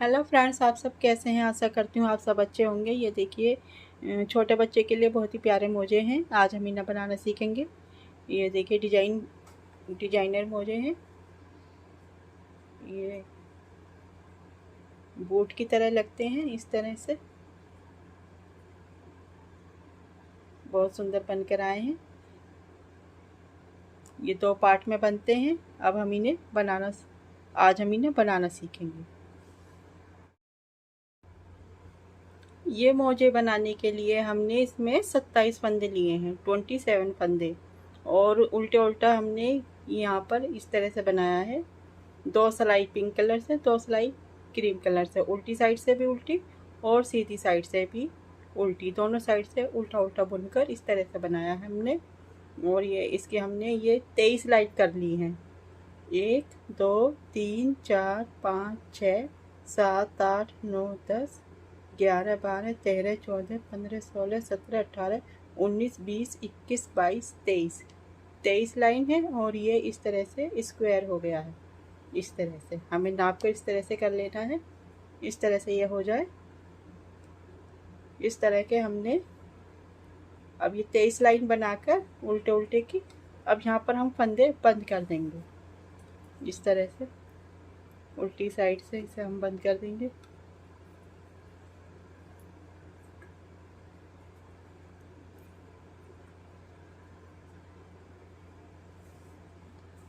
Hello friends, आप सब कैसे हैं। आशा करती हूँ आप सब अच्छे होंगे। ये देखिए, छोटे बच्चे के लिए बहुत ही प्यारे मोजे हैं। आज हम इन्हें बनाना सीखेंगे। ये देखिए, डिजाइनर मोजे हैं। ये बूट की तरह लगते हैं। इस तरह से बहुत सुंदर बनकर आए हैं। ये 2 पार्ट में बनते हैं। अब हम इन्हें बनाना आज हम इन्हें बनाना सीखेंगे। ये मोजे बनाने के लिए हमने इसमें 27 फंदे लिए हैं, 27 फंदे। और उल्टे उल्टा हमने यहाँ पर इस तरह से बनाया है। 2 सिलाई पिंक कलर से, 2 सिलाई क्रीम कलर से, उल्टी साइड से भी उल्टी और सीधी साइड से भी उल्टी, दोनों साइड से उल्टा उल्टा बुनकर इस तरह से बनाया है हमने। और ये इसके हमने ये 23 लाइन कर ली हैं। 1 2 3 4 5 6 7 8 9 10 11 12 13 14 15 16 17 18 19 20 21 22 23 23 लाइन है। और ये इस तरह से स्क्वायर हो गया है। इस तरह से हमें नाप कर इस तरह से कर लेना है। इस तरह से ये हो जाए। इस तरह के हमने अब ये 23 लाइन बनाकर उल्टे उल्टे की, अब यहाँ पर हम फंदे बंद कर देंगे। इस तरह से उल्टी साइड से इसे हम बंद कर देंगे।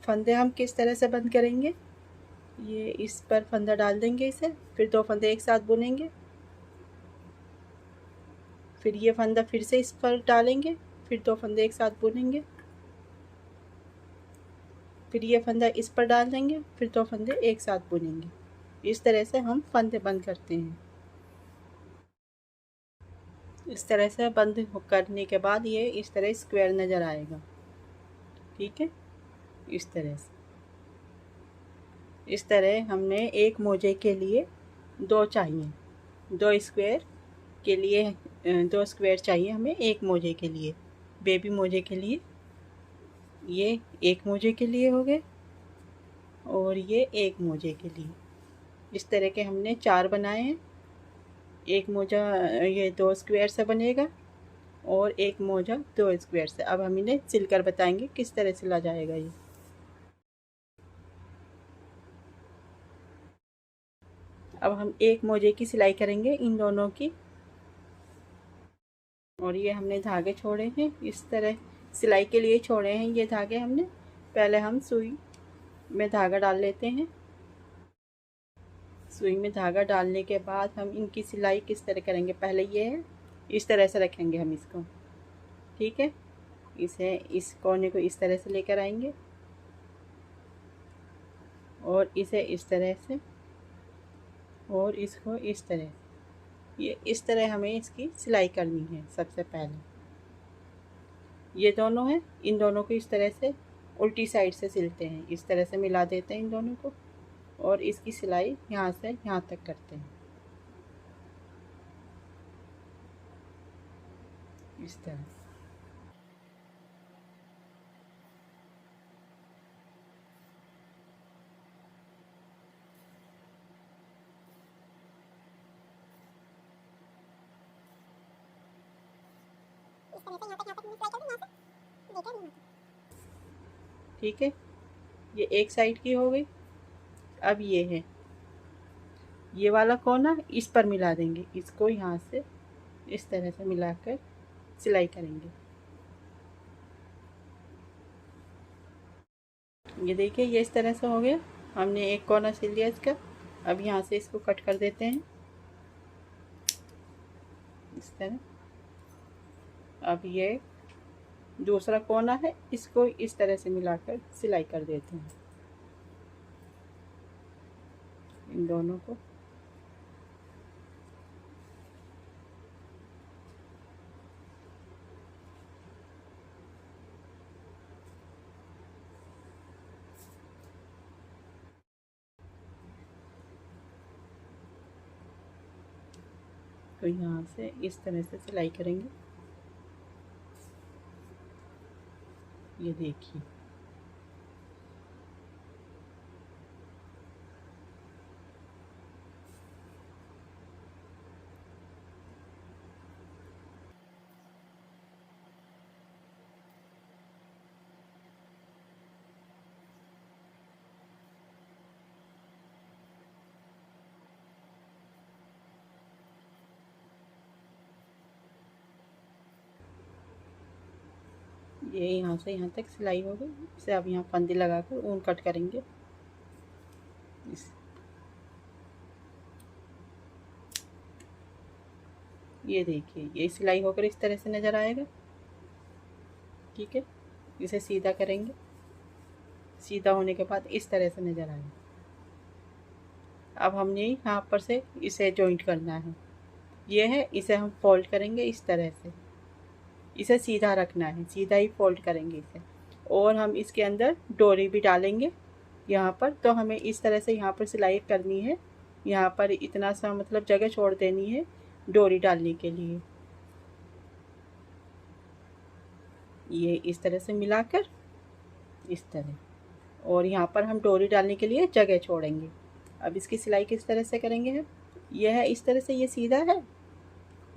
फंदे हम किस तरह से बंद करेंगे, ये इस पर फंदा डाल देंगे इसे, फिर 2 फंदे एक साथ बुनेंगे, फिर ये फंदा फिर से इस पर डालेंगे, फिर 2 फंदे एक साथ बुनेंगे, फिर ये फंदा इस पर डाल देंगे, फिर 2 फंदे एक साथ बुनेंगे। इस तरह से हम फंदे बंद करते हैं। इस तरह से बंद करने के बाद ये इस तरह स्क्वायर नज़र आएगा। ठीक है, इस तरह से। इस तरह हमने एक मोजे के लिए 2 चाहिए, 2 स्क्वायर के लिए 2 स्क्वायर चाहिए हमें एक मोजे के लिए। बेबी मोजे के लिए ये एक मोजे के लिए हो गए, और ये एक मोजे के लिए। इस तरह के हमने 4 बनाए हैं। एक मोजा ये 2 स्क्वायर से बनेगा और एक मोजा 2 स्क्वायर से। अब हम इन्हें सिलकर बताएंगे किस तरह सिला जाएगा ये। अब हम एक मोजे की सिलाई करेंगे, इन दोनों की। और ये हमने धागे छोड़े हैं, इस तरह सिलाई के लिए छोड़े हैं ये धागे हमने। पहले हम सुई में धागा डाल लेते हैं। सुई में धागा डालने के बाद हम इनकी सिलाई किस तरह करेंगे, पहले ये है इस तरह से रखेंगे हम इसको। ठीक है, इसे इस कोने को इस तरह से लेकर आएंगे और इसे इस तरह से और इसको इस तरह। ये इस तरह हमें इसकी सिलाई करनी है। सबसे पहले ये दोनों हैं, इन दोनों को इस तरह से उल्टी साइड से सिलते हैं। इस तरह से मिला देते हैं इन दोनों को और इसकी सिलाई यहाँ से यहाँ तक करते हैं, इस तरह। ठीक है, ये एक साइड की हो गई। अब ये है, ये वाला कोना इस पर मिला देंगे, इसको यहाँ से इस तरह से मिलाकर सिलाई करेंगे। ये देखिए, ये इस तरह से हो गया। हमने एक कोना सिल लिया इसका। अब यहाँ से इसको कट कर देते हैं इस तरह। अब ये दूसरा कोना है, इसको इस तरह से मिलाकर सिलाई कर देते हैं इन दोनों को। तो यहाँ से इस तरह से सिलाई करेंगे। ये देखिए, ये यहाँ से यहाँ तक सिलाई हो गई। इसे अब यहाँ फंदी लगाकर ऊन कट करेंगे। ये देखिए, ये सिलाई होकर इस तरह से नज़र आएगा। ठीक है, इसे सीधा करेंगे। सीधा होने के बाद इस तरह से नज़र आएगा। अब हमने यहाँ पर से इसे जॉइंट करना है। ये है, इसे हम फोल्ड करेंगे इस तरह से। इसे सीधा रखना है, सीधा ही फोल्ड करेंगे इसे। और हम इसके अंदर डोरी भी डालेंगे यहाँ पर। तो हमें इस तरह से यहाँ पर सिलाई करनी है। यहाँ पर इतना सा मतलब जगह छोड़ देनी है डोरी डालने के लिए। ये इस तरह से मिलाकर इस तरह, और यहाँ पर हम डोरी डालने के लिए जगह छोड़ेंगे। अब इसकी सिलाई किस तरह से करेंगे हम? यह है इस तरह से, ये सीधा है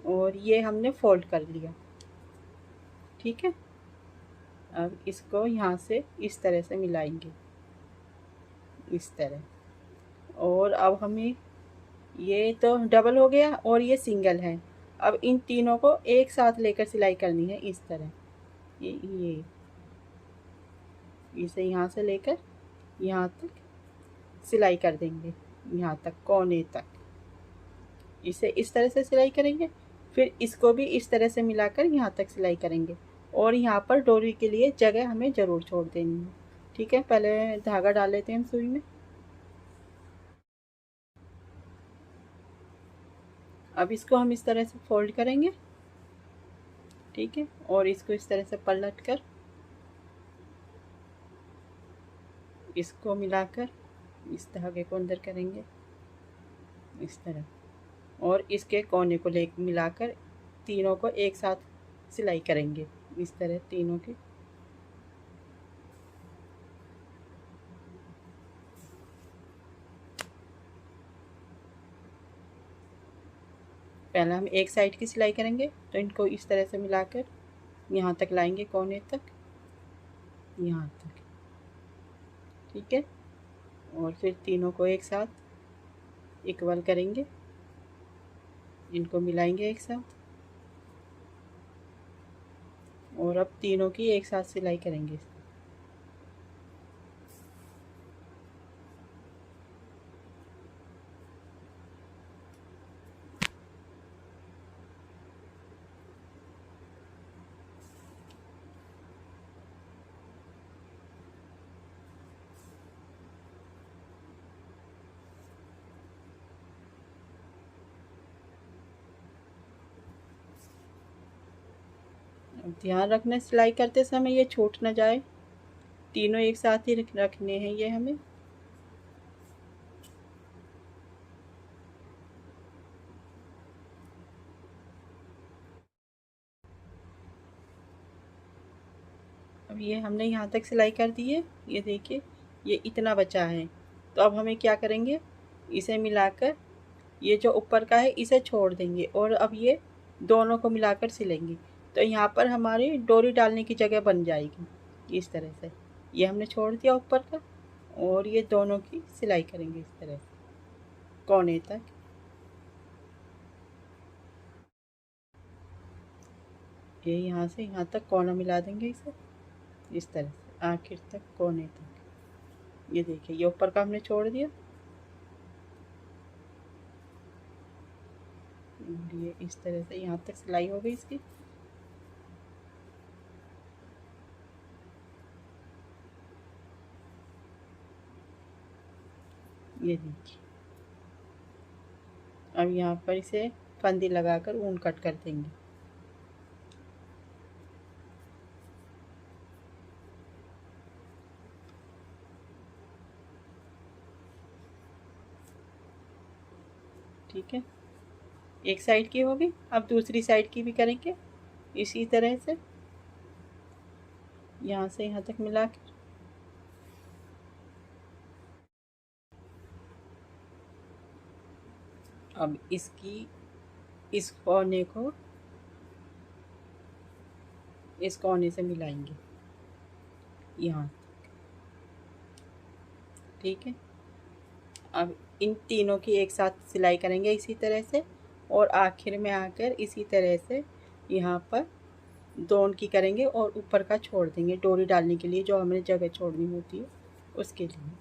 और ये हमने फोल्ड कर लिया। ठीक है, अब इसको यहाँ से इस तरह से मिलाएंगे, इस तरह। और अब हमें, ये तो डबल हो गया और ये सिंगल है। अब इन तीनों को एक साथ लेकर सिलाई करनी है इस तरह। ये इसे यहाँ से लेकर यहाँ तक सिलाई कर देंगे, यहाँ तक कोने तक। इसे इस तरह से सिलाई करेंगे। फिर इसको भी इस तरह से मिलाकर यहाँ तक सिलाई करेंगे। और यहाँ पर डोरी के लिए जगह हमें ज़रूर छोड़ देनी है। ठीक है, पहले धागा डाल लेते हैं हम सुई में। अब इसको हम इस तरह से फोल्ड करेंगे। ठीक है, और इसको इस तरह से पलट कर इसको मिलाकर इस धागे को अंदर करेंगे इस तरह। और इसके कोने को ले मिलाकर तीनों को एक साथ सिलाई करेंगे इस तरह, तीनों की। पहले हम एक साइड की सिलाई करेंगे, तो इनको इस तरह से मिलाकर यहाँ तक लाएंगे, कोने तक, यहाँ तक। ठीक है, और फिर तीनों को एक साथ इक्वल करेंगे, इनको मिलाएंगे एक साथ। और अब तीनों की एक साथ सिलाई करेंगे। अब ध्यान रखना, सिलाई करते समय ये छूट ना जाए। तीनों एक साथ ही रखने हैं ये हमें। अब ये हमने यहाँ तक सिलाई कर दी है। ये देखिए, ये इतना बचा है। तो अब हमें क्या करेंगे, इसे मिलाकर ये जो ऊपर का है इसे छोड़ देंगे और अब ये दोनों को मिलाकर सिलेंगे। तो यहाँ पर हमारी डोरी डालने की जगह बन जाएगी इस तरह से। ये हमने छोड़ दिया ऊपर का, और ये दोनों की सिलाई करेंगे इस तरह से कोने तक। ये यहाँ से यहाँ तक कोना मिला देंगे इसे इस तरह से आखिर तक, कोने तक। ये देखिए, ये ऊपर का हमने छोड़ दिया। ये इस तरह से यहाँ तक सिलाई हो गई इसकी। ये देखिए, अब यहाँ पर इसे फंदी लगाकर ऊन कट कर देंगे। ठीक है, एक साइड की होगी, अब दूसरी साइड की भी करेंगे इसी तरह से, यहाँ से यहाँ तक मिला कर। अब इसकी इस कोने को इस कोने से मिलाएंगे यहाँ। ठीक है, अब इन तीनों की एक साथ सिलाई करेंगे इसी तरह से, और आखिर में आकर इसी तरह से यहाँ पर 2 की करेंगे और ऊपर का छोड़ देंगे डोरी डालने के लिए, जो हमें जगह छोड़नी होती है उसके लिए।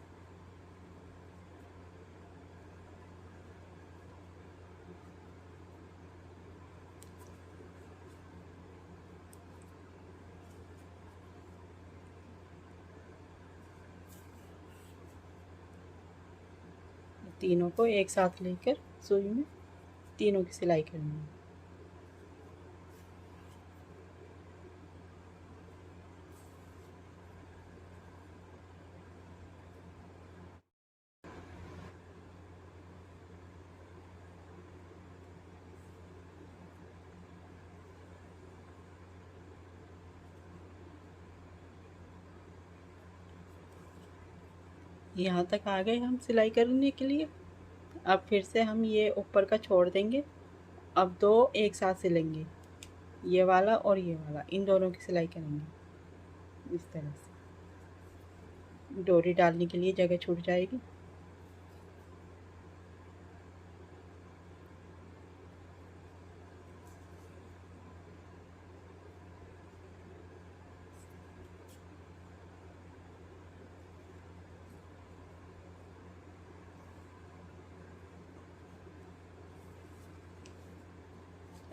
तीनों को एक साथ लेकर सुई में तीनों की सिलाई करनी है। यहाँ तक आ गए हम सिलाई करने के लिए। अब फिर से हम ये ऊपर का छोड़ देंगे। अब 2 एक साथ सिलेंगे, ये वाला और ये वाला, इन दोनों की सिलाई करेंगे इस तरह से। डोरी डालने के लिए जगह छूट जाएगी।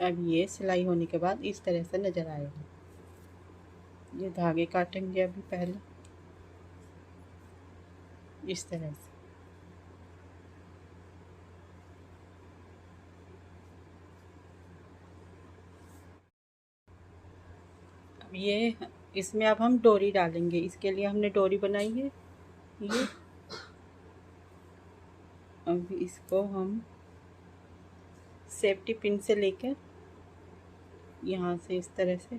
अब ये सिलाई होने के बाद इस तरह से नज़र आएगा। ये धागे काटेंगे अभी पहले इस तरह से। अब ये इसमें अब हम डोरी डालेंगे। इसके लिए हमने डोरी बनाई है ये। अब इसको हम सेफ्टी पिन से लेकर यहाँ से इस तरह से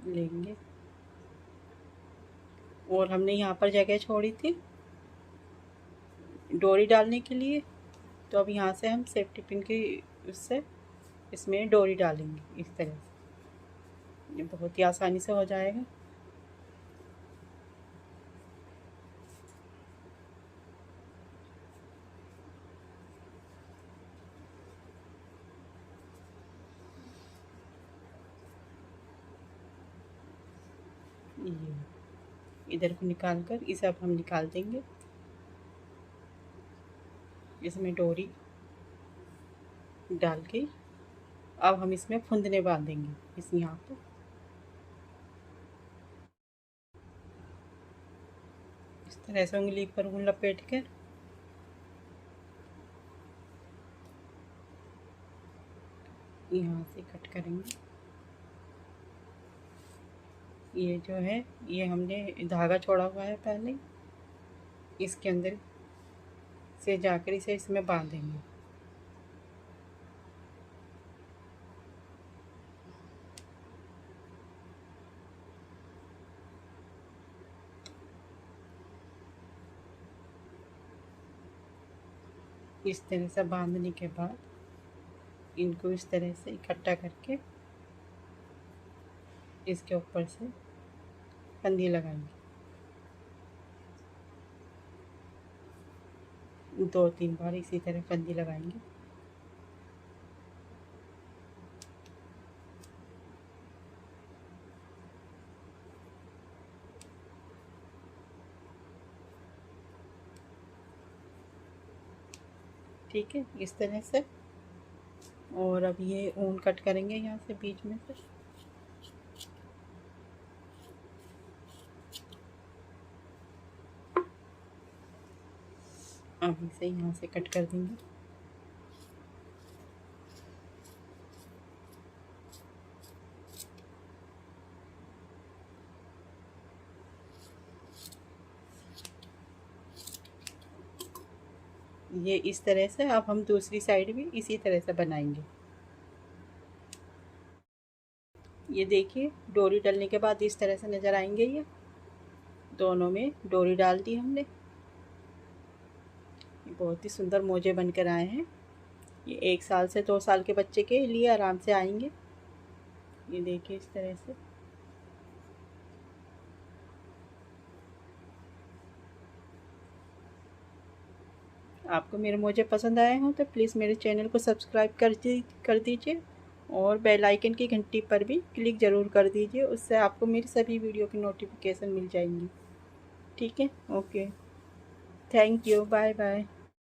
लेंगे, और हमने यहाँ पर जगह छोड़ी थी डोरी डालने के लिए, तो अब यहाँ से हम सेफ्टी पिन की उससे इसमें डोरी डालेंगे इस तरह से। ये बहुत ही आसानी से हो जाएगा। ये इधर को निकाल कर इसे अब हम निकाल देंगे। इसमें डोरी डाल के अब हम इसमें फुंदने बांधेंगे इस यहाँ पर। इस तरह से उंगली पर लपेट कर यहाँ से कट करेंगे। ये जो है ये हमने धागा छोड़ा हुआ है पहले, इसके अंदर से जाकर इसे इसमें बांधेंगे। इस तरह से बांधने के बाद इनको इस तरह से इकट्ठा करके इसके ऊपर से फंदी लगाएंगे। 2-3 बार इसी तरह फंदी लगाएंगे। ठीक है, इस तरह से। और अब ये ऊन कट करेंगे यहाँ से बीच में से। अब इसे यहाँ से कट कर देंगे। ये इस तरह से अब हम दूसरी साइड भी इसी तरह से बनाएंगे। ये देखिए डोरी डालने के बाद इस तरह से नज़र आएंगे। ये दोनों में डोरी डाल दी हमने। ये बहुत ही सुंदर मोजे बनकर आए हैं। ये 1 साल से 2 साल के बच्चे के लिए आराम से आएंगे। ये देखिए इस तरह से। आपको मेरे मोजे पसंद आए हों तो प्लीज़ मेरे चैनल को सब्सक्राइब कर दीजिए और बेल आइकन की घंटी पर भी क्लिक ज़रूर कर दीजिए, उससे आपको मेरी सभी वीडियो की नोटिफिकेशन मिल जाएंगी। ठीक है, okay, thank you, bye bye.